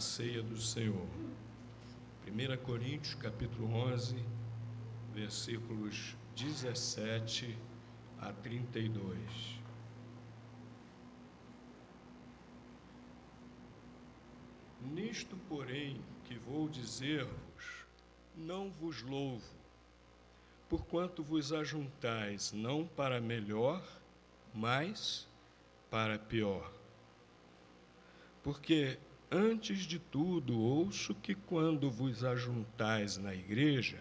a ceia do Senhor. 1 Coríntios, capítulo 11, versículos 17 a 32. Nisto, porém, que vou dizer-vos, não vos louvo, porquanto vos ajuntais não para melhor, mas para pior. Porque, antes de tudo, ouço que quando vos ajuntais na igreja,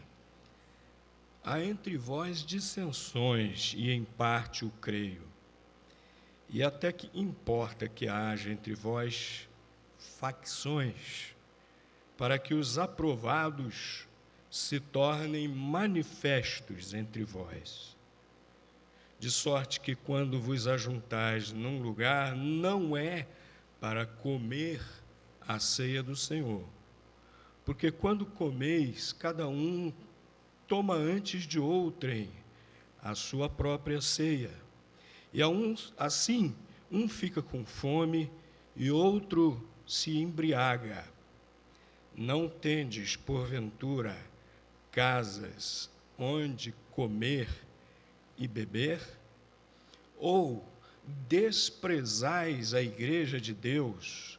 há entre vós dissensões, e em parte o creio. E até que importa que haja entre vós facções, para que os aprovados se tornem manifestos entre vós. De sorte que quando vos ajuntais num lugar, não é para comer a ceia do Senhor. Porque quando comeis, cada um toma antes de outrem a sua própria ceia. E assim, um fica com fome e outro se embriaga. Não tendes, porventura, casas onde comer e beber? Ou desprezais a igreja de Deus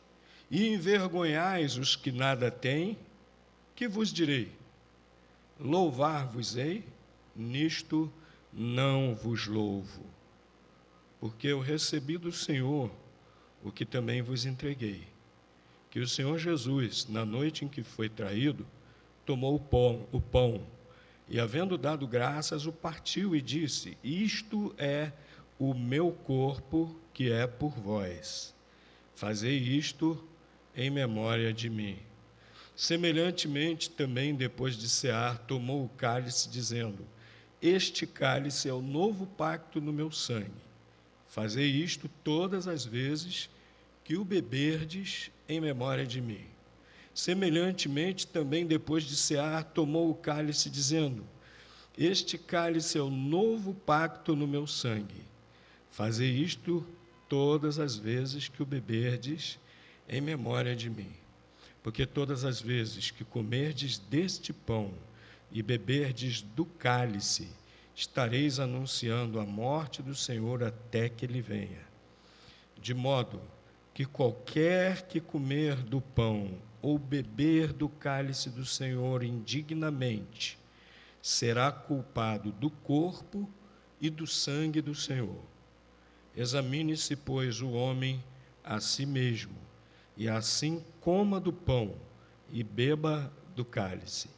e envergonhais os que nada têm? Que vos direi? Louvar-vos-ei? Nisto não vos louvo, porque eu recebi do Senhor o que também vos entreguei, que o Senhor Jesus, na noite em que foi traído, tomou o pão e, havendo dado graças, o partiu e disse: isto é o meu corpo, que é por vós. Fazei isto em memória de mim. Semelhantemente, também, depois de cear, tomou o cálice, dizendo: este cálice é o novo pacto no meu sangue. Fazei isto todas as vezes que o beberdes em memória de mim. Semelhantemente, também, depois de cear, tomou o cálice, dizendo: este cálice é o novo pacto no meu sangue. Fazei isto todas as vezes que o beberdes em memória de mim. Porque todas as vezes que comerdes deste pão e beberdes do cálice, estareis anunciando a morte do Senhor até que ele venha. De modo que qualquer que comer do pão ou beber do cálice do Senhor indignamente, será culpado do corpo e do sangue do Senhor. Examine-se, pois, o homem a si mesmo, e assim coma do pão e beba do cálice.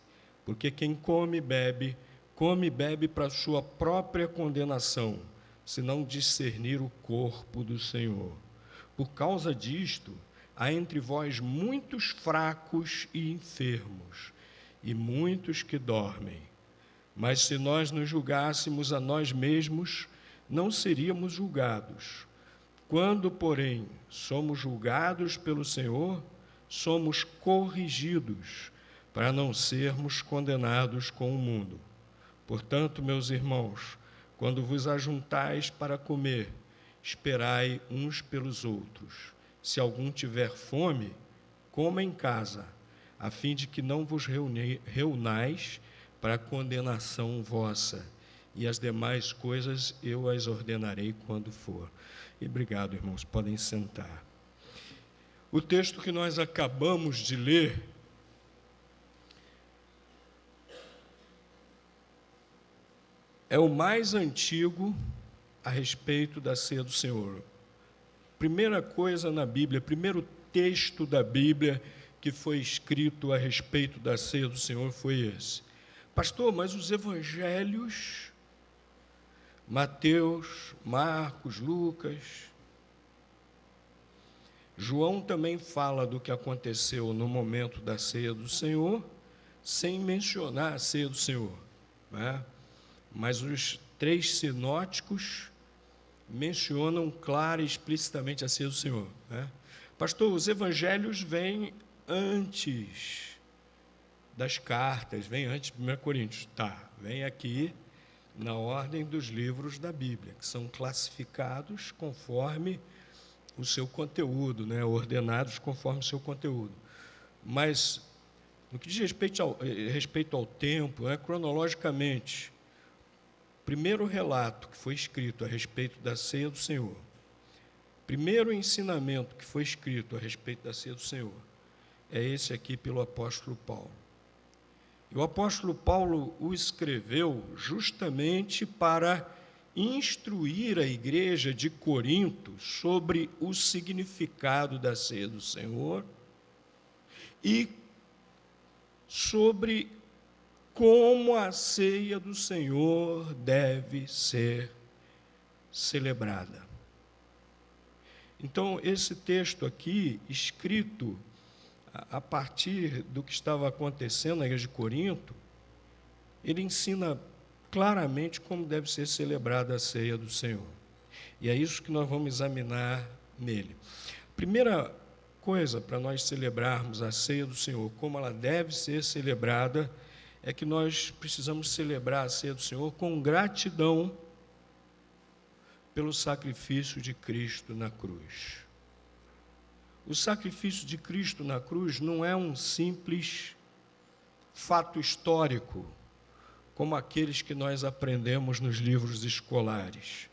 Porque quem come e bebe para sua própria condenação, se não discernir o corpo do Senhor. Por causa disto, há entre vós muitos fracos e enfermos, e muitos que dormem. Mas se nós nos julgássemos a nós mesmos, não seríamos julgados. Quando, porém, somos julgados pelo Senhor, somos corrigidos, para não sermos condenados com o mundo. Portanto, meus irmãos, quando vos ajuntais para comer, esperai uns pelos outros. Se algum tiver fome, coma em casa, a fim de que não vos reunais para condenação vossa. E as demais coisas eu as ordenarei quando for. E obrigado, irmãos, podem sentar. O texto que nós acabamos de ler é o mais antigo a respeito da ceia do Senhor. Primeira coisa na Bíblia, primeiro texto da Bíblia que foi escrito a respeito da ceia do Senhor foi esse. Pastor, mas os evangelhos, Mateus, Marcos, Lucas, João também fala do que aconteceu no momento da ceia do Senhor, sem mencionar a ceia do Senhor, né? Mas os três sinóticos mencionam clara e explicitamente a ceia do Senhor, né? Pastor, os evangelhos vêm antes das cartas, vêm antes de 1 Coríntios. Tá, vem aqui na ordem dos livros da Bíblia, que são classificados conforme o seu conteúdo, né? Ordenados conforme o seu conteúdo. Mas, no que diz respeito ao tempo, cronologicamente, o primeiro relato que foi escrito a respeito da ceia do Senhor, primeiro ensinamento que foi escrito a respeito da ceia do Senhor, é esse aqui pelo apóstolo Paulo. E o apóstolo Paulo o escreveu justamente para instruir a igreja de Corinto sobre o significado da ceia do Senhor e sobre como a ceia do Senhor deve ser celebrada. Então, esse texto aqui, escrito a partir do que estava acontecendo na igreja de Corinto, ele ensina claramente como deve ser celebrada a ceia do Senhor. E é isso que nós vamos examinar nele. Primeira coisa para nós celebrarmos a ceia do Senhor, como ela deve ser celebrada, é que nós precisamos celebrar a ceia do Senhor com gratidão pelo sacrifício de Cristo na cruz. O sacrifício de Cristo na cruz não é um simples fato histórico, como aqueles que nós aprendemos nos livros escolares.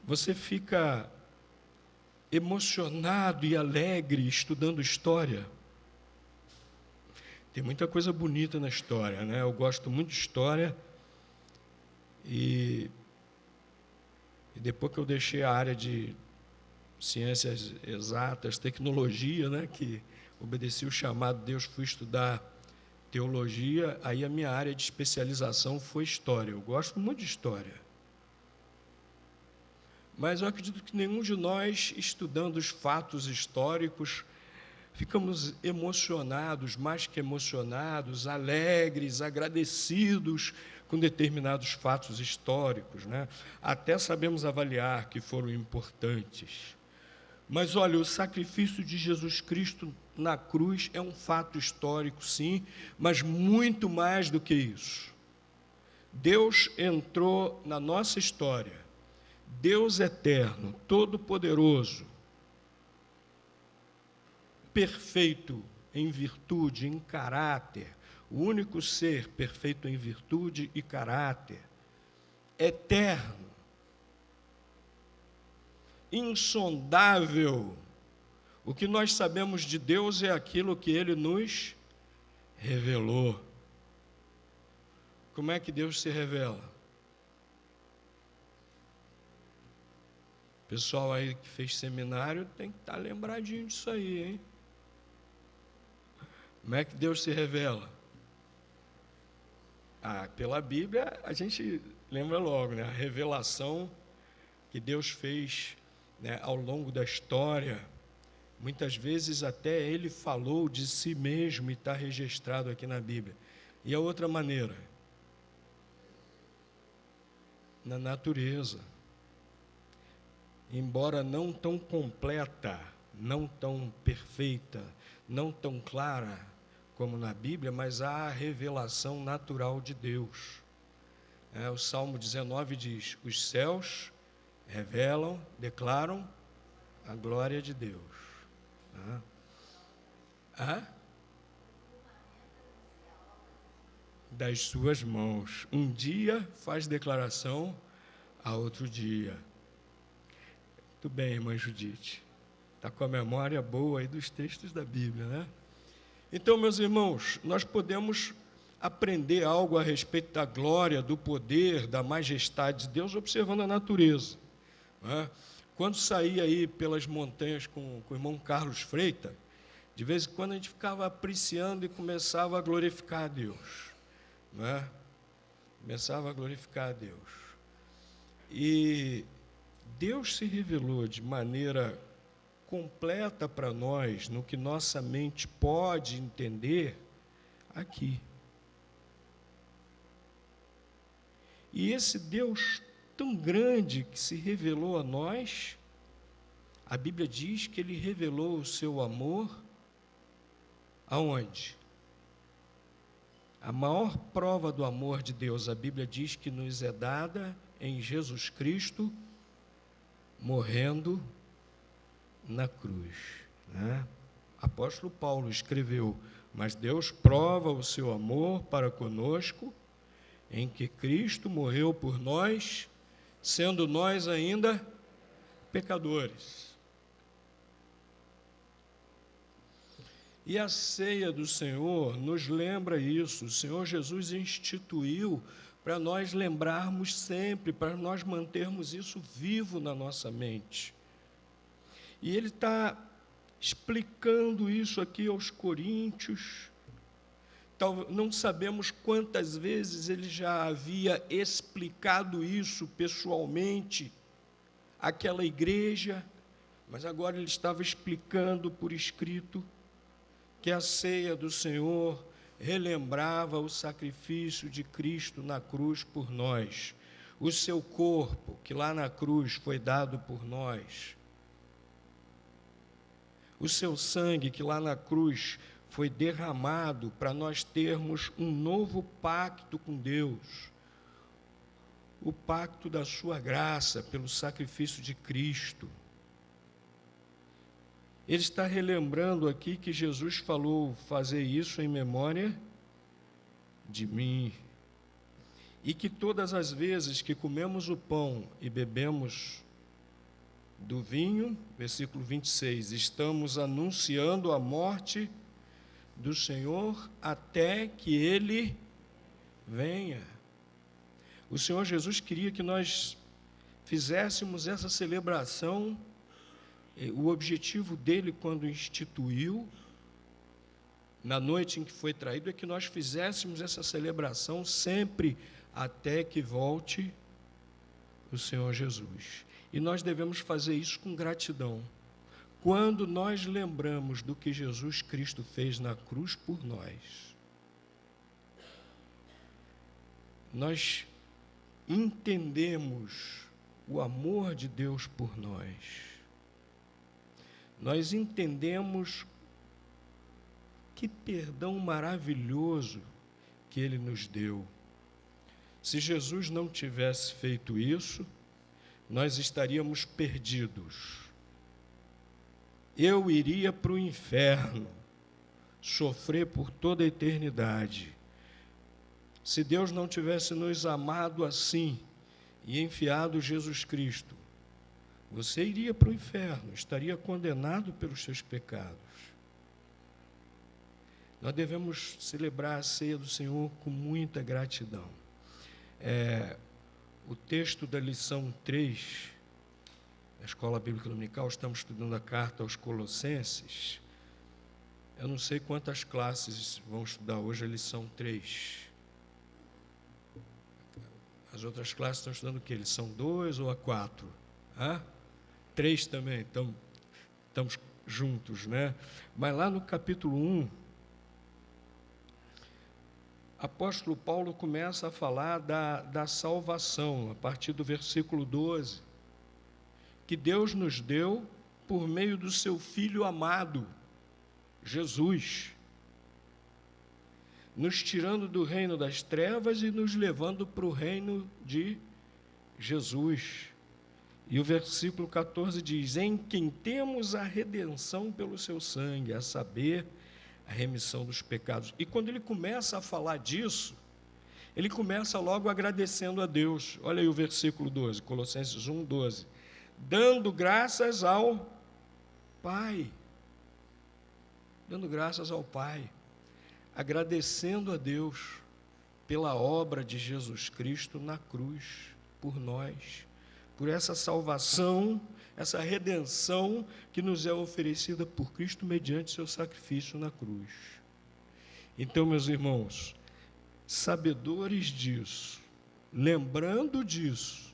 Você fica emocionado e alegre estudando história. Tem muita coisa bonita na história, né? Eu gosto muito de história e depois que eu deixei a área de ciências exatas, tecnologia, né, que obedeci o chamado de Deus, fui estudar teologia, aí a minha área de especialização foi história. Eu gosto muito de história. Mas eu acredito que nenhum de nós, estudando os fatos históricos, ficamos emocionados, mais que emocionados, alegres, agradecidos com determinados fatos históricos, né? Até sabemos avaliar que foram importantes. Mas, olha, o sacrifício de Jesus Cristo na cruz é um fato histórico, sim, mas muito mais do que isso. Deus entrou na nossa história. Deus eterno, todo-poderoso, perfeito em virtude, em caráter, o único ser perfeito em virtude e caráter, eterno, insondável. O que nós sabemos de Deus é aquilo que Ele nos revelou. Como é que Deus se revela? O pessoal aí que fez seminário tem que estar lembradinho disso aí, hein? Como é que Deus se revela? Pela Bíblia a gente lembra logo, né? A revelação que Deus fez, né, ao longo da história. Muitas vezes até Ele falou de si mesmo e está registrado aqui na Bíblia. E a outra maneira? Na natureza. Embora não tão completa, não tão perfeita, não tão clara como na Bíblia, mas há a revelação natural de Deus. O Salmo 19 diz: os céus revelam, declaram a glória de Deus. Das suas mãos. Um dia faz declaração a outro dia. Muito bem, irmã Judite. Está com a memória boa aí dos textos da Bíblia, né? Então, meus irmãos, nós podemos aprender algo a respeito da glória, do poder, da majestade de Deus, observando a natureza. Né? Quando saía aí pelas montanhas com o irmão Carlos Freitas, de vez em quando a gente ficava apreciando e começava a glorificar a Deus. Né? Começava a glorificar a Deus. E Deus se revelou de maneira completa para nós, no que nossa mente pode entender, aqui. E esse Deus tão grande que se revelou a nós, a Bíblia diz que Ele revelou o seu amor aonde? A maior prova do amor de Deus, a Bíblia diz que nos é dada em Jesus Cristo, morrendo na cruz. Né? apóstolo Paulo escreveu: mas Deus prova o seu amor para conosco, em que Cristo morreu por nós, sendo nós ainda pecadores. E a ceia do Senhor nos lembra isso. O Senhor Jesus instituiu para nós lembrarmos sempre, para nós mantermos isso vivo na nossa mente. E ele está explicando isso aqui aos coríntios. Não sabemos quantas vezes ele já havia explicado isso pessoalmente àquela igreja, mas agora ele estava explicando por escrito que a ceia do Senhor relembrava o sacrifício de Cristo na cruz por nós, o seu corpo, que lá na cruz foi dado por nós, o seu sangue, que lá na cruz foi derramado para nós termos um novo pacto com Deus, o pacto da sua graça pelo sacrifício de Cristo. Ele está relembrando aqui que Jesus falou: fazer isso em memória de mim. E que todas as vezes que comemos o pão e bebemos do vinho, versículo 26, estamos anunciando a morte do Senhor até que Ele venha. O Senhor Jesus queria que nós fizéssemos essa celebração. O objetivo dele, quando instituiu, na noite em que foi traído, é que nós fizéssemos essa celebração sempre até que volte o Senhor Jesus. E nós devemos fazer isso com gratidão. Quando nós lembramos do que Jesus Cristo fez na cruz por nós, nós entendemos o amor de Deus por nós. Nós entendemos que perdão maravilhoso que Ele nos deu. Se Jesus não tivesse feito isso, nós estaríamos perdidos. Eu iria para o inferno, sofrer por toda a eternidade. Se Deus não tivesse nos amado assim e enviado Jesus Cristo, você iria para o inferno, estaria condenado pelos seus pecados. Nós devemos celebrar a ceia do Senhor com muita gratidão. O texto da lição 3, da Escola Bíblica Dominical, estamos estudando a carta aos Colossenses. Eu não sei quantas classes vão estudar hoje a lição 3. As outras classes estão estudando o quê? Lição 2 ou a 4? 3 também, então estamos juntos, né? Mas lá no capítulo 1, apóstolo Paulo começa a falar da salvação, a partir do versículo 12, que Deus nos deu por meio do seu Filho amado, Jesus, nos tirando do reino das trevas e nos levando para o reino de Jesus. E o versículo 14 diz: em quem temos a redenção pelo seu sangue, a saber, a remissão dos pecados. E quando ele começa a falar disso, ele começa logo agradecendo a Deus. Olha aí o versículo 12, Colossenses 1, 12. Dando graças ao Pai. Dando graças ao Pai. Agradecendo a Deus pela obra de Jesus Cristo na cruz, por nós, por essa salvação, essa redenção que nos é oferecida por Cristo mediante seu sacrifício na cruz. Então, meus irmãos, sabedores disso, lembrando disso,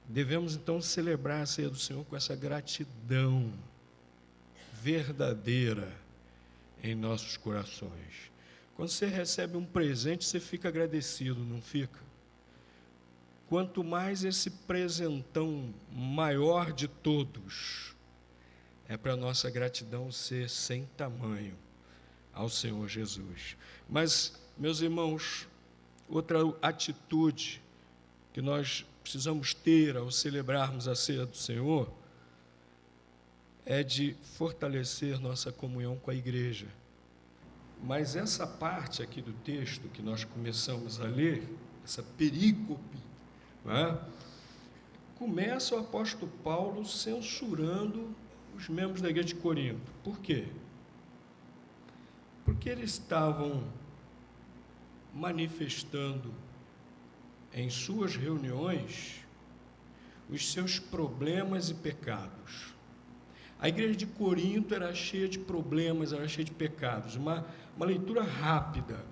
devemos então celebrar a ceia do Senhor com essa gratidão verdadeira em nossos corações. Quando você recebe um presente, você fica agradecido, não fica? Quanto mais esse presentão maior de todos, é para a nossa gratidão ser sem tamanho ao Senhor Jesus. Mas, meus irmãos, outra atitude que nós precisamos ter ao celebrarmos a ceia do Senhor é de fortalecer nossa comunhão com a igreja. Mas essa parte aqui do texto que nós começamos a ler, essa perícope, né, começa o apóstolo Paulo censurando os membros da igreja de Corinto. Por quê? Porque eles estavam manifestando em suas reuniões os seus problemas e pecados. A igreja de Corinto era cheia de problemas, era cheia de pecados. Uma leitura rápida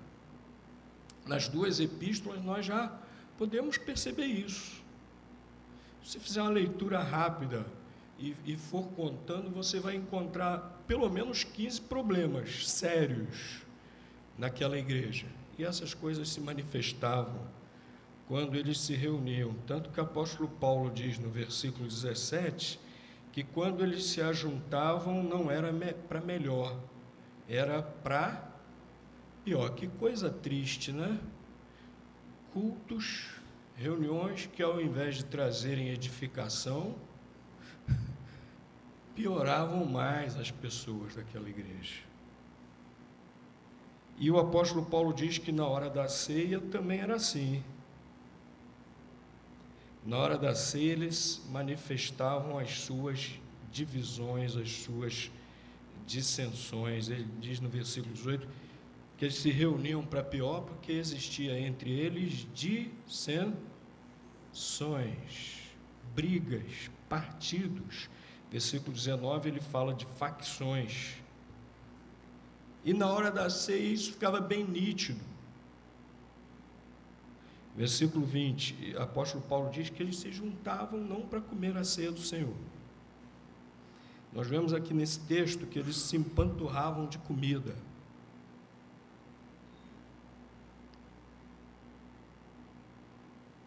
nas duas epístolas, nós já podemos perceber isso. Se você fizer uma leitura rápida e for contando, você vai encontrar pelo menos 15 problemas sérios naquela igreja. E essas coisas se manifestavam quando eles se reuniam. Tanto que o apóstolo Paulo diz no versículo 17, que quando eles se ajuntavam não era para melhor, era para pior. Que coisa triste, né? Cultos, reuniões que ao invés de trazerem edificação, pioravam mais as pessoas daquela igreja. E o apóstolo Paulo diz que na hora da ceia também era assim. Na hora da ceia eles manifestavam as suas divisões, as suas dissensões. Ele diz no versículo 18 que eles se reuniam para pior porque existia entre eles dissensões, brigas, partidos. Versículo 19 ele fala de facções. E na hora da ceia isso ficava bem nítido. Versículo 20, o apóstolo Paulo diz que eles se juntavam não para comer a ceia do Senhor. Nós vemos aqui nesse texto que eles se empanturravam de comida.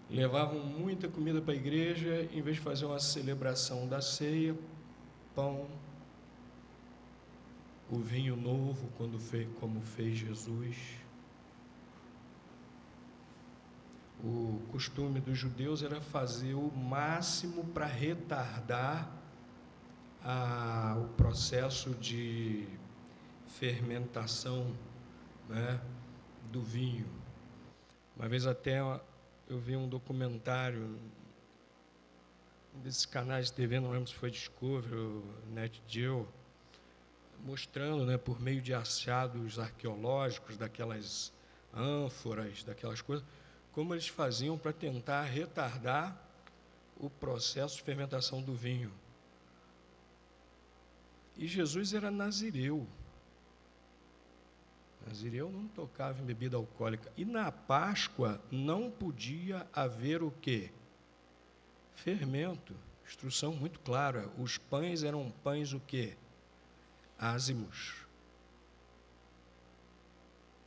Levavam muita comida para a igreja, em vez de fazer uma celebração da ceia, pão, o vinho novo, como fez Jesus. O costume dos judeus era fazer o máximo para retardar o processo de fermentação, né, do vinho. Uma vez até eu vi um documentário desses canais de TV, não lembro se foi Discovery ou NetGeo, mostrando, né, por meio de achados arqueológicos daquelas ânforas, daquelas coisas, como eles faziam para tentar retardar o processo de fermentação do vinho. E Jesus era nazireu. Nazireu não tocava em bebida alcoólica. E na Páscoa não podia haver o quê? Fermento. Instrução muito clara. Os pães eram pães o quê? Ázimos.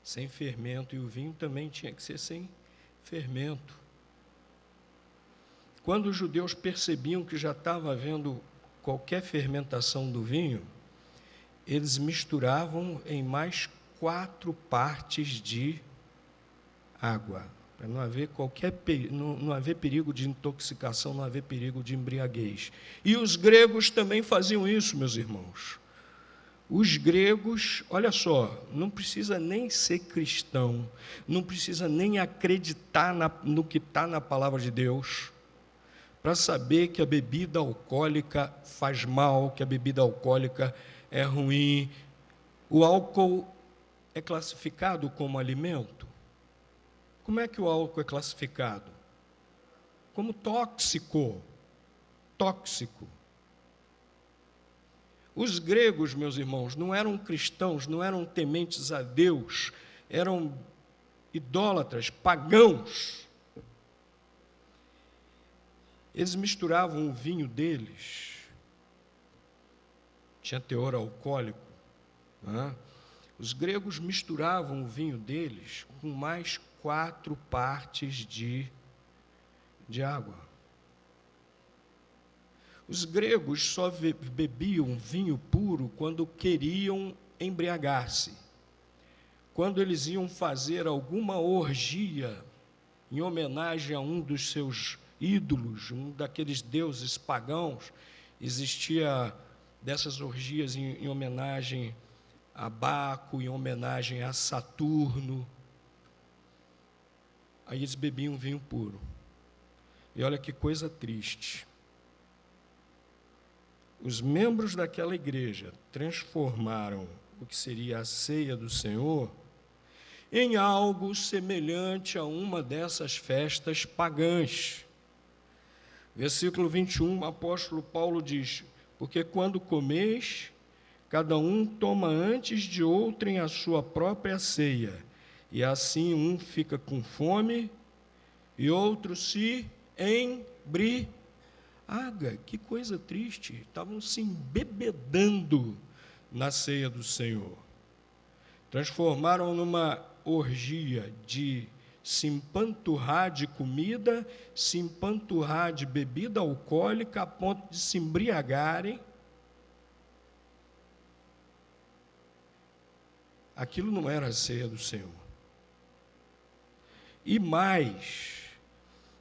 Sem fermento. E o vinho também tinha que ser sem fermento. Quando os judeus percebiam que já estava havendo qualquer fermentação do vinho, eles misturavam em mais 4 partes de água, para não haver não haver perigo de intoxicação, não haver perigo de embriaguez. E os gregos também faziam isso, meus irmãos. Os gregos, olha só, não precisa nem ser cristão, não precisa nem acreditar no que está na palavra de Deus, para saber que a bebida alcoólica faz mal, que a bebida alcoólica é ruim. O álcool é classificado como alimento? Como é que o álcool é classificado? Como tóxico. Tóxico. Os gregos, meus irmãos, não eram cristãos, não eram tementes a Deus, eram idólatras, pagãos. Eles misturavam o vinho deles, tinha teor alcoólico, né? Os gregos misturavam o vinho deles com mais 4 partes de água. Os gregos só bebiam vinho puro quando queriam embriagar-se. Quando eles iam fazer alguma orgia em homenagem a um dos seus ídolos, um daqueles deuses pagãos, existia dessas orgias em homenagem a Baco, em homenagem a Saturno. Aí eles bebiam vinho puro. E olha que coisa triste. Os membros daquela igreja transformaram o que seria a ceia do Senhor em algo semelhante a uma dessas festas pagãs. Versículo 21, o apóstolo Paulo diz: porque quando comeis, cada um toma antes de outrem a sua própria ceia, e assim um fica com fome e outro se embriaga. Que coisa triste, estavam se embebedando na ceia do Senhor. Transformaram numa orgia de se empanturrar de comida, se empanturrar de bebida alcoólica a ponto de se embriagarem. Aquilo não era a ceia do Senhor. E mais,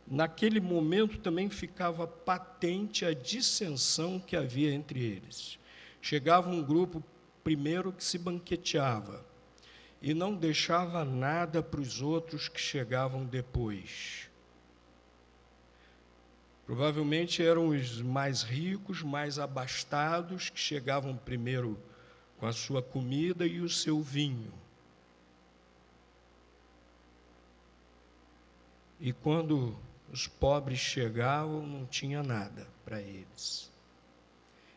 naquele momento também ficava patente a dissensão que havia entre eles. Chegava um grupo primeiro que se banqueteava e não deixava nada para os outros que chegavam depois. Provavelmente eram os mais ricos, mais abastados, que chegavam primeiro com a sua comida e o seu vinho. E quando os pobres chegavam, não tinha nada para eles.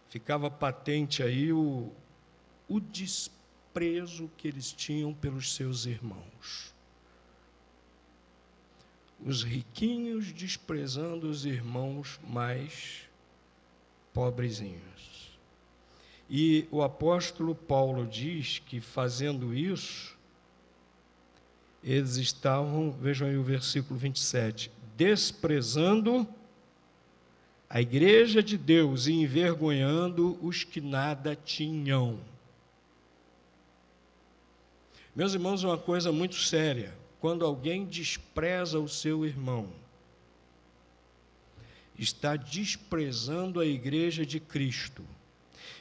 Ficava patente aí o desprezo que eles tinham pelos seus irmãos. Os riquinhos desprezando os irmãos mais pobrezinhos. E o apóstolo Paulo diz que, fazendo isso, eles estavam, vejam aí o versículo 27, desprezando a igreja de Deus e envergonhando os que nada tinham. Meus irmãos, é uma coisa muito séria. Quando alguém despreza o seu irmão, está desprezando a igreja de Cristo.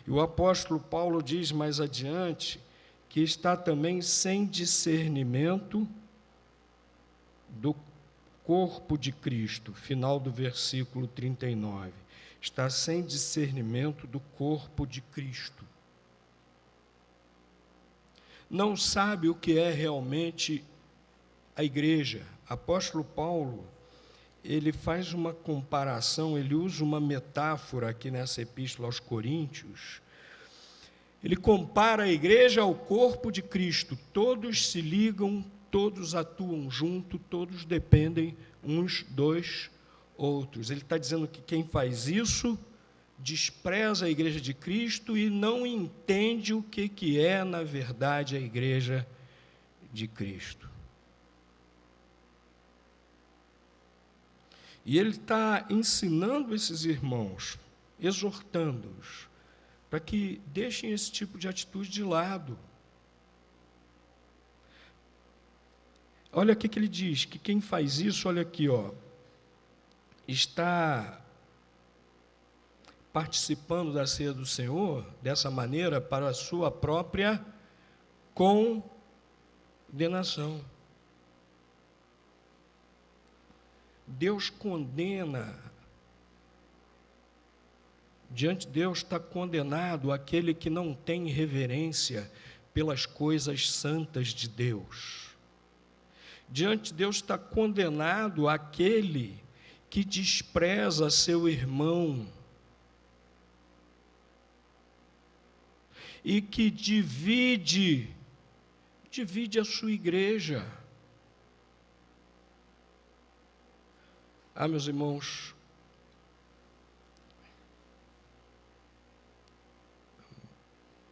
E o apóstolo Paulo diz mais adiante que está também sem discernimento do corpo de Cristo, final do versículo 39. Está sem discernimento do corpo de Cristo. Não sabe o que é realmente a igreja. Apóstolo Paulo, ele faz uma comparação, ele usa uma metáfora aqui nessa epístola aos Coríntios. Ele compara a igreja ao corpo de Cristo. Todos se ligam, todos atuam junto, todos dependem uns dos outros. Ele está dizendo que quem faz isso despreza a igreja de Cristo e não entende o que é, na verdade, a igreja de Cristo. E ele está ensinando esses irmãos, exortando-os, para que deixem esse tipo de atitude de lado. Olha o que ele diz, que quem faz isso, olha aqui, está participando da ceia do Senhor dessa maneira para a sua própria condenação. Deus condena, diante de Deus está condenado aquele que não tem reverência pelas coisas santas de Deus. Diante de Deus está condenado aquele que despreza seu irmão e que divide a sua igreja. Meus irmãos,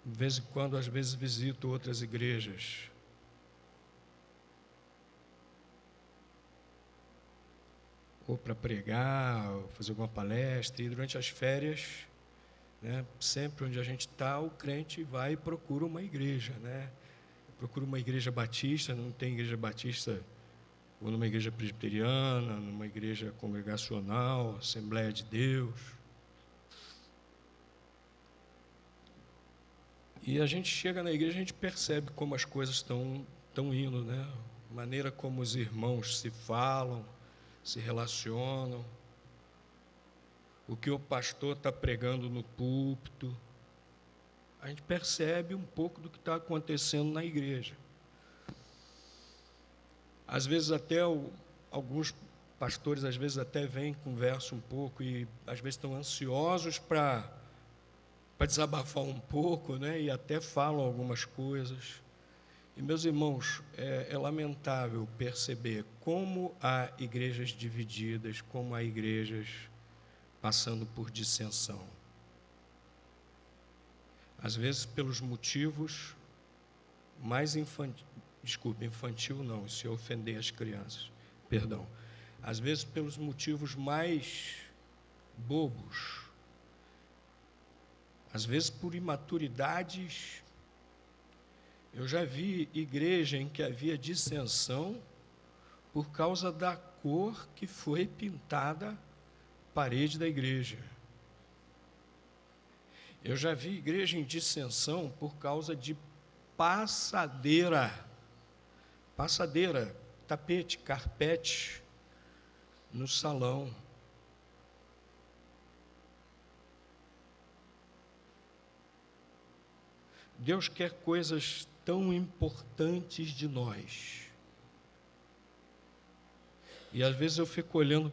de vez em quando, às vezes, visito outras igrejas. Ou para pregar, ou fazer alguma palestra, e durante as férias, sempre onde a gente está, o crente vai e procura uma igreja, procura uma igreja batista, não tem igreja batista, ou numa igreja presbiteriana, numa igreja congregacional, Assembleia de Deus. E a gente chega na igreja, a gente percebe como as coisas estão indo, né? A maneira como os irmãos se falam, se relacionam, o que o pastor está pregando no púlpito. A gente percebe um pouco do que está acontecendo na igreja. Às vezes até alguns pastores, às vezes até vêm, conversam um pouco e às vezes estão ansiosos para desabafar um pouco, né? E até falam algumas coisas. E, meus irmãos, é lamentável perceber como há igrejas divididas, como há igrejas passando por dissensão. Às vezes pelos motivos mais infantil não, isso é ofender as crianças, perdão. Às vezes pelos motivos mais bobos, às vezes por imaturidades. Eu já vi igreja em que havia dissensão por causa da cor que foi pintada a parede da igreja. Eu já vi igreja em dissensão por causa de passadeira, tapete, carpete no salão. Deus quer coisas tão importantes de nós. E às vezes eu fico olhando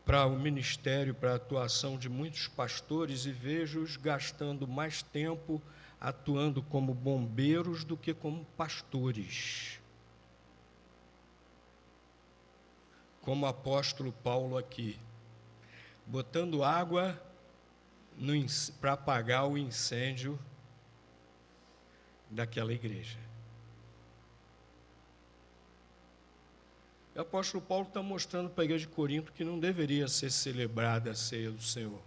para o ministério, para a atuação de muitos pastores e vejo-os gastando mais tempo atuando como bombeiros do que como pastores. Como o apóstolo Paulo aqui, botando água para apagar o incêndio daquela igreja. O apóstolo Paulo está mostrando para a igreja de Corinto que não deveria ser celebrada a ceia do Senhor.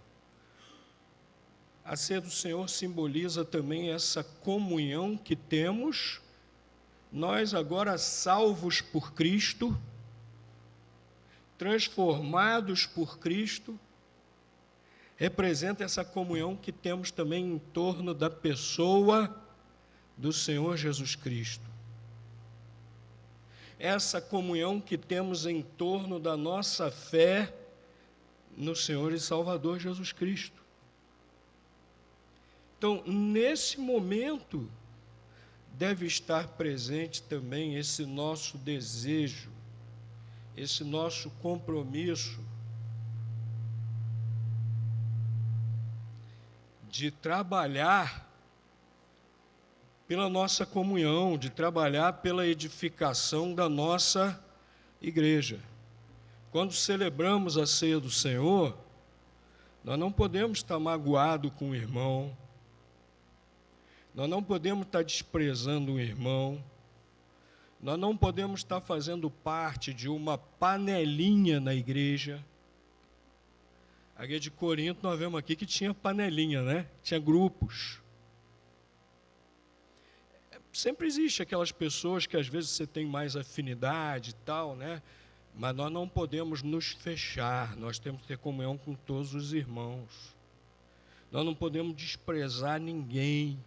A ceia do Senhor simboliza também essa comunhão que temos, nós agora salvos por Cristo, transformados por Cristo, representa essa comunhão que temos também em torno da pessoa do Senhor Jesus Cristo. Essa comunhão que temos em torno da nossa fé no Senhor e Salvador Jesus Cristo. Então, nesse momento, deve estar presente também esse nosso desejo, esse nosso compromisso de trabalhar pela nossa comunhão, de trabalhar pela edificação da nossa igreja. Quando celebramos a ceia do Senhor, nós não podemos estar magoados com o irmão, nós não podemos estar desprezando o irmão, nós não podemos estar fazendo parte de uma panelinha na igreja. A igreja de Corinto, nós vemos aqui que tinha panelinha, né? Tinha grupos. Sempre existe aquelas pessoas que às vezes você tem mais afinidade e tal, né? Mas nós não podemos nos fechar, nós temos que ter comunhão com todos os irmãos. Nós não podemos desprezar ninguém,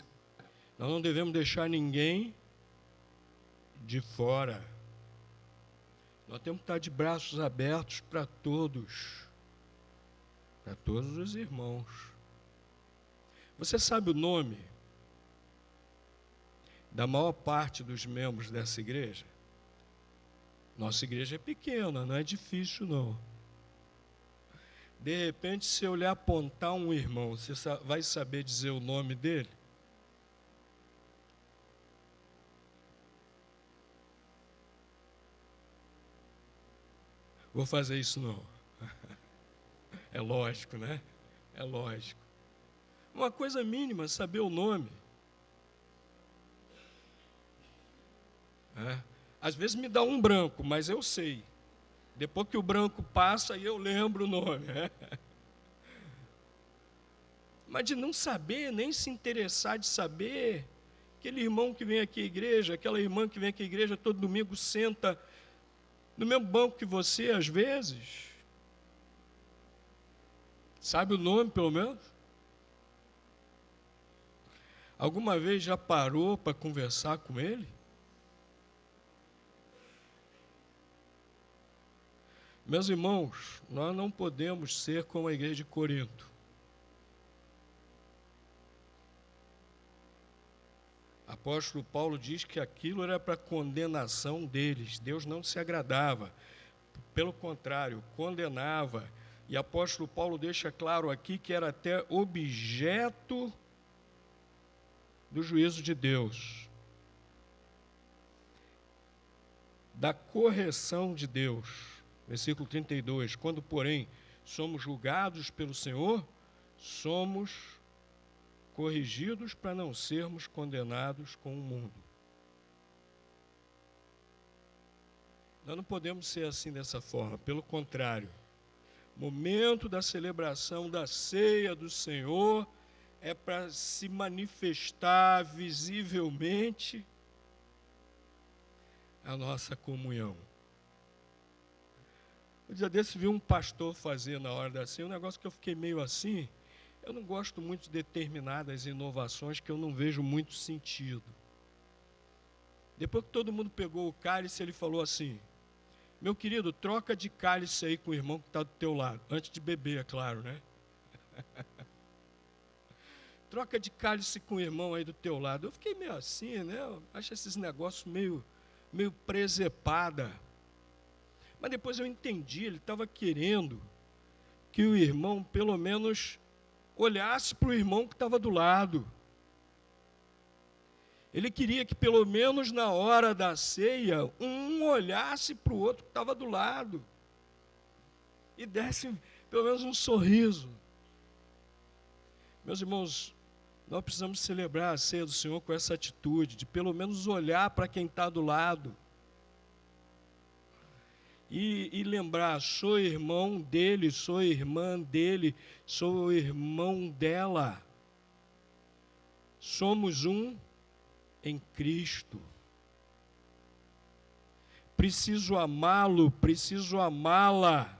nós não devemos deixar ninguém de fora. Nós temos que estar de braços abertos para todos os irmãos. Você sabe o nome da maior parte dos membros dessa igreja? Nossa igreja é pequena, não é difícil não. De repente, se eu lhe apontar um irmão, você vai saber dizer o nome dele? Vou fazer isso não. É lógico, né? É lógico. Uma coisa mínima, saber o nome. Às vezes me dá um branco, mas eu sei. Depois que o branco passa, eu lembro o nome. Mas de não saber, nem se interessar de saber, aquele irmão que vem aqui à igreja, aquela irmã que vem aqui à igreja todo domingo senta no mesmo banco que você, às vezes. Sabe o nome, pelo menos? Alguma vez já parou para conversar com ele? Meus irmãos, nós não podemos ser como a igreja de Corinto. Apóstolo Paulo diz que aquilo era para condenação deles. Deus não se agradava. Pelo contrário, condenava. E apóstolo Paulo deixa claro aqui que era até objeto do juízo de Deus, da correção de Deus. Versículo 32, quando, porém, somos julgados pelo Senhor, somos corrigidos para não sermos condenados com o mundo. Nós não podemos ser assim dessa forma, pelo contrário. Momento da celebração da ceia do Senhor é para se manifestar visivelmente a nossa comunhão. Um dia desse vi um pastor fazer na hora da ceia um negócio que eu fiquei meio assim. Eu não gosto muito de determinadas inovações que eu não vejo muito sentido. Depois que todo mundo pegou o cálice, ele falou assim: meu querido, troca de cálice aí com o irmão que está do teu lado. Antes de beber, é claro, né? Troca de cálice com o irmão aí do teu lado. Eu fiquei meio assim, né? Eu acho esses negócios meio presepada. Mas depois eu entendi, ele estava querendo que o irmão, pelo menos, olhasse para o irmão que estava do lado. Ele queria que, pelo menos na hora da ceia, um olhasse para o outro que estava do lado e desse, pelo menos, um sorriso. Meus irmãos, nós precisamos celebrar a ceia do Senhor com essa atitude, de pelo menos olhar para quem está do lado. E lembrar, sou irmão dele, sou irmã dele, sou irmão dela. Somos um em Cristo. Preciso amá-lo, preciso amá-la.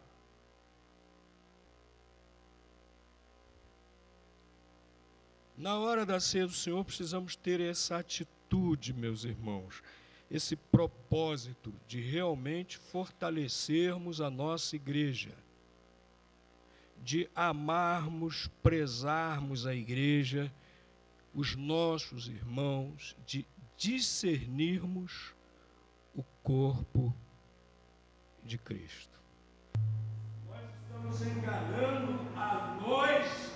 Na hora da ceia do Senhor, precisamos ter essa atitude, meus irmãos, esse propósito de realmente fortalecermos a nossa igreja, de amarmos, prezarmos a igreja, os nossos irmãos, de discernirmos o corpo de Cristo. Nós estamos enganando a nós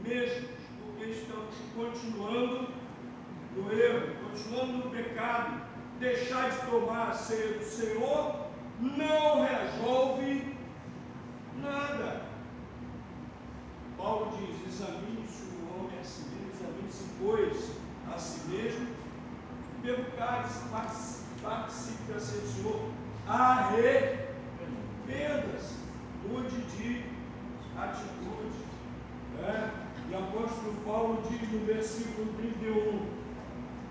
mesmos, porque estamos continuando no erro, continuando no pecado. Deixar de tomar a ceia do Senhor não resolve nada. Paulo diz: examine-se o homem a si mesmo, examine-se, pois, a si mesmo, pelo cálice, participe da ceia do Senhor, arrependa-se, mude de atitude. E o apóstolo Paulo diz no versículo 31,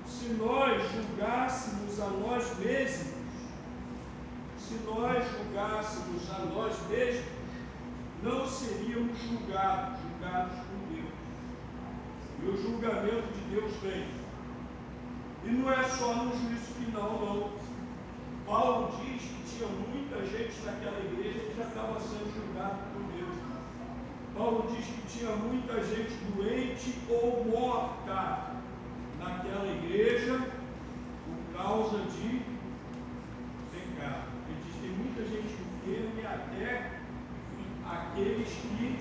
se nós julgássemos a nós mesmos, não seríamos julgados por Deus. E o julgamento de Deus vem. E não é só no juízo final, não. Paulo diz que tinha muita gente naquela igreja que já estava sendo julgado por Deus. Paulo diz que tinha muita gente doente ou morta naquela igreja por causa de pecado. Ele diz que tem muita gente enferma e até aqueles que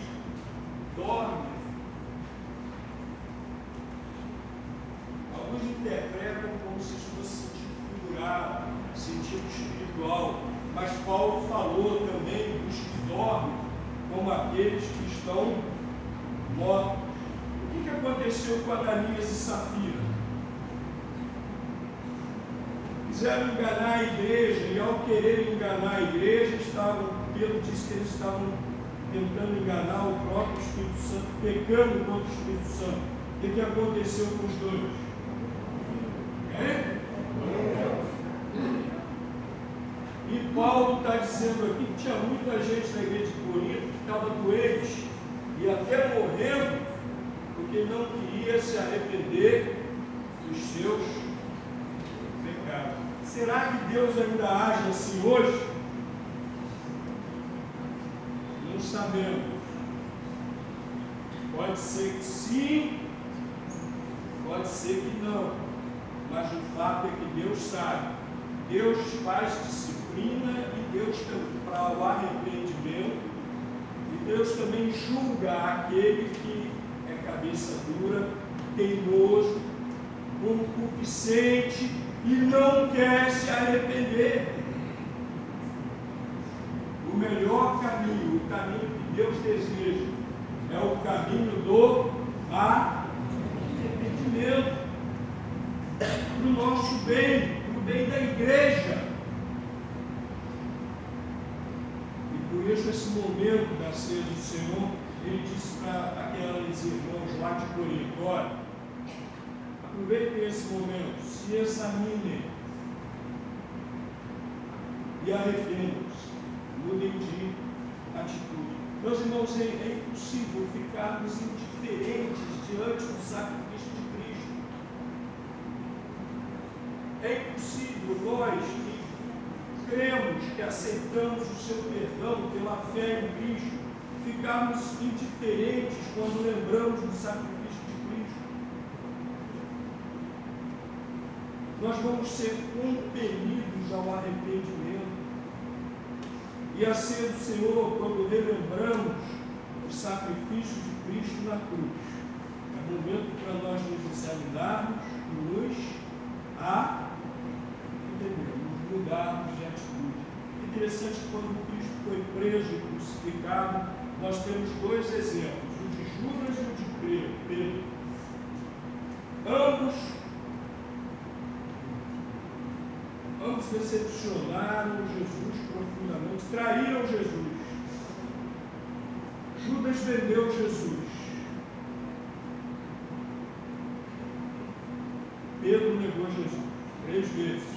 dormem. Alguns interpretam como se isso fosse sentido figurado, sentido espiritual, mas Paulo falou também dos que dormem como aqueles que estão mortos. O que aconteceu com Ananias e Safira? Quiseram enganar a igreja, e ao querer enganar a igreja, Pedro disse que eles estavam tentando enganar o próprio Espírito Santo, pecando contra o Espírito Santo. O que aconteceu com os dois? E Paulo está dizendo aqui que tinha muita gente na igreja de Corinto que estava doente e até morrendo, porque porque não queria se arrepender dos seus pecados. Será que Deus ainda age assim hoje? Não sabemos. Pode ser que sim, pode ser que não, mas o fato é que Deus sabe. Deus faz disciplina e Deus para o arrependimento, e Deus também julga aquele que é cabeça dura, teimoso, concupiscente e não quer se arrepender. O melhor caminho, o caminho que Deus deseja, é o caminho do arrependimento, para o nosso bem, para o bem da igreja. E por isso, esse momento da ceia do Senhor, ele disse para aqueles irmãos lá de Corinto: olha, aproveitem esse momento, se examinem e arrependam-se, mudem de atitude. Meus irmãos, é impossível ficarmos indiferentes diante do sacrifício de Cristo. É impossível nós que cremos, que aceitamos o seu perdão pela fé em Cristo, ficarmos indiferentes quando lembramos do sacrifício de Cristo. Nós vamos ser compelidos ao arrependimento. E a ceia do Senhor, quando relembramos o sacrifício de Cristo na cruz, é momento para nós nos examinarmos e nos mudarmos de atitude. É interessante que quando Cristo foi preso e crucificado, nós temos dois exemplos, o de Judas e o de Pedro. Ambos decepcionaram Jesus profundamente, traíram Jesus. Judas vendeu Jesus. Pedro negou Jesus 3 vezes.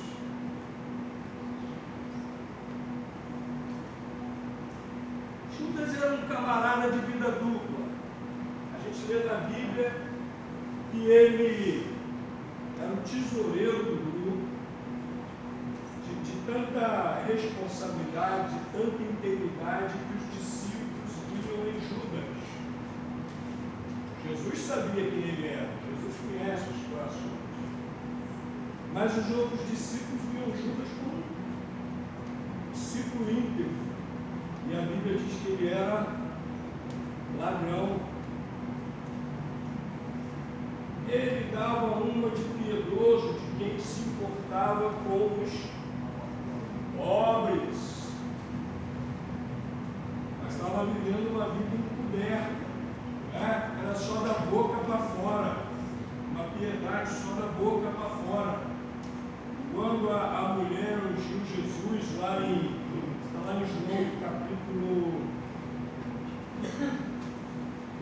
Judas era um camarada de vida dupla. A gente lê na Bíblia que ele era um tesoureiro do grupo, de tanta responsabilidade, tanta integridade, que os discípulos viam em Judas. Jesus sabia quem ele era, Jesus conhece os corações, mas os outros discípulos viam Judas como um discípulo íntegro, e a Bíblia diz que ele era ladrão. Ele dava uma de piedoso, de quem se importava com os pobres, mas estava vivendo uma vida encoberta, né? Era só da boca para fora, uma piedade só da boca para fora. Quando a mulher ungiu Jesus lá em João capítulo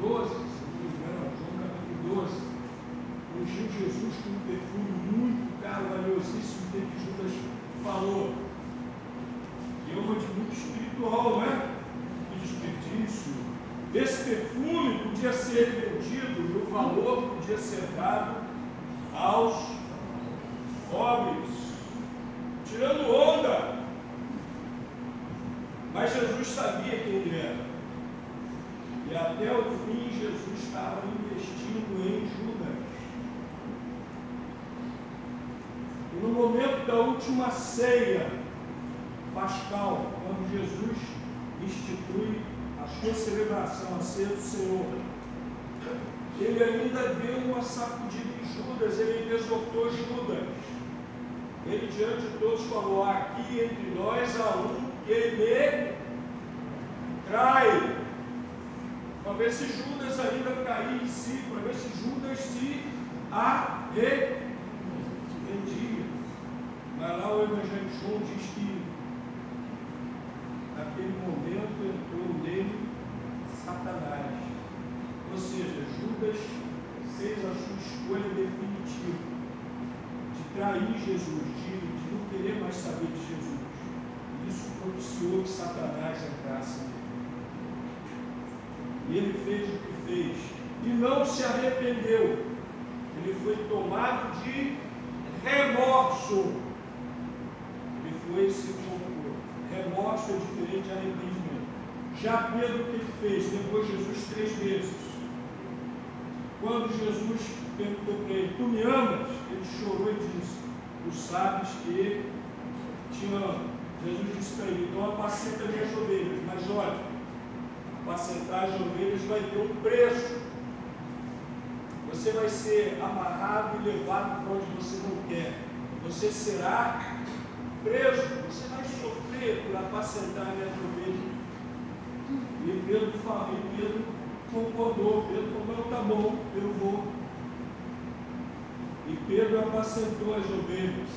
12, se não me engano, João capítulo 12, ungiu Jesus com um perfume muito caro, valiosíssimo, que Judas falou. E é uma de muito espiritual, não é? Que desperdício. Esse perfume podia ser vendido e o valor podia ser dado aos pobres, tirando onda. Mas Jesus sabia quem ele era. E até o fim Jesus estava investindo em Judas. E no momento da última ceia pascal, quando Jesus institui a sua celebração, a ceia do Senhor, ele ainda deu uma sacudida em Judas, ele exortou Judas. Ele diante de todos falou: aqui entre nós há um que me trai. Para ver se Judas ainda caía em si, para ver se Judas se arrependia. Mas lá o Evangelho de João diz que naquele momento entrou nele Satanás. Ou seja, Judas fez a sua escolha definitiva de trair Jesus, de não querer mais saber de Jesus. Isso propiciou que Satanás entrasse nele. E ele fez o que fez e não se arrependeu. Ele foi tomado de remorso e foi se focou. Remorso é diferente de arrependimento. Já Pedro, o que ele fez? Negou Jesus 3 vezes. Quando Jesus perguntou para ele: tu me amas? Ele chorou e disse: tu sabes que te amo. Jesus disse para ele: então apacenta minhas ovelhas. Mas olha, apacentar as ovelhas vai ter um preço. Você vai ser amarrado e levado para onde você não quer. Você será preso. Você vai sofrer por apacentar minhas ovelhas. E Pedro falou, e Pedro concordou. Pedro falou: tá bom, eu vou. E Pedro apacentou as ovelhas.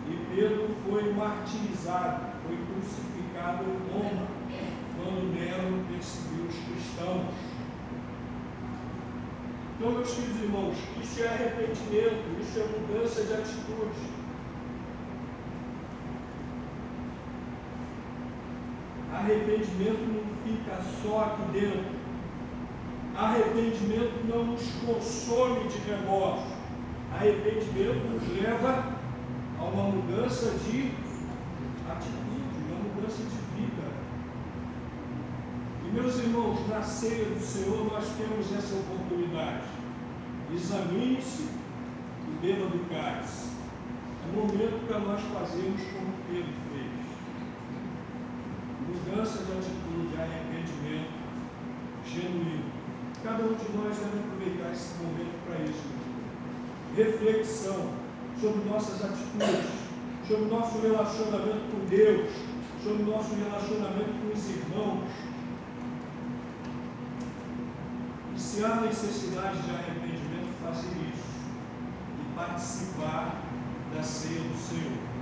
E Pedro foi martirizado, foi crucificado em Roma, quando Nero perseguiu os cristãos. Então, meus queridos irmãos, isso é arrependimento, isso é mudança de atitude. Arrependimento não fica só aqui dentro. Arrependimento não nos consome de remorso. Arrependimento nos leva a uma mudança de atitude, uma mudança de vida. E, meus irmãos, na ceia do Senhor nós temos essa oportunidade. Examine-se e beba do cálice. É o momento para nós fazermos como Pedro fez. Mudança de atitude, arrependimento genuíno. Cada um de nós deve aproveitar esse momento para isso. Reflexão sobre nossas atitudes, sobre o nosso relacionamento com Deus, sobre o nosso relacionamento com os irmãos. E se há necessidade de arrependimento, fazer isso e participar da ceia do Senhor.